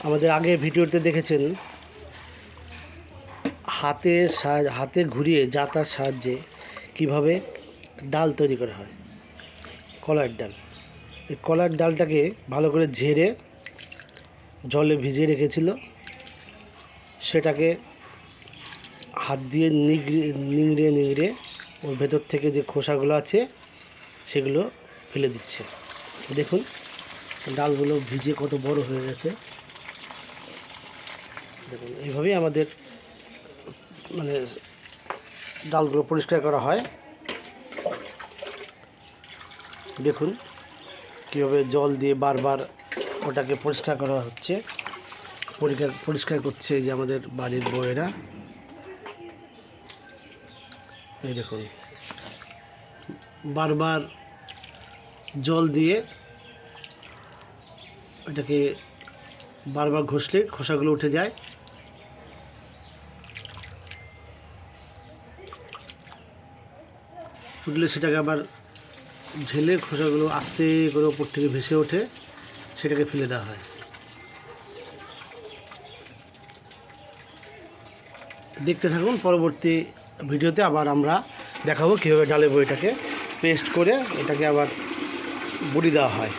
আমাদের আগে ভিডিওতে দেখেছেন হাতে ঘুরিয়ে জাতার সাহায্যে কিভাবে ডাল তৈরি করা হয়, কলাইয়ের ডাল। এই কলাইয়ের ডালটাকে ভালো করে ঝেড়ে জলে ভিজিয়ে রেখেছিল, সেটাকে হাত দিয়ে নিংড়ে ওর ভেতর থেকে যে খোসাগুলো আছে সেগুলো ফেলে দিচ্ছে। দেখুন ডালগুলো ভিজে কত বড় হয়ে গেছে। দেখুন এইভাবেই আমাদের ডালগুলো পরিষ্কার করা হয়। দেখুন কীভাবে জল দিয়ে বারবার ওটাকে পরিষ্কার করা হচ্ছে, পরিষ্কার করছে যে আমাদের বাড়ির বউয়েরা। এই দেখুন বারবার জল দিয়ে এটাকে বারবার ঘষলে খোসাগুলো উঠে যায়। উঠলে সেটাকে আবার ঝেলে খোসাগুলো আস্তে করে ওপর থেকে ভেসে ওঠে, সেটাকে ফেলে দেওয়া হয়। দেখতে থাকুন, পরবর্তী ভিডিওতে আবার আমরা দেখাবো কীভাবে ডালের বড়িটাকে পেস্ট করে এটাকে আবার বড়ি দেওয়া হয়।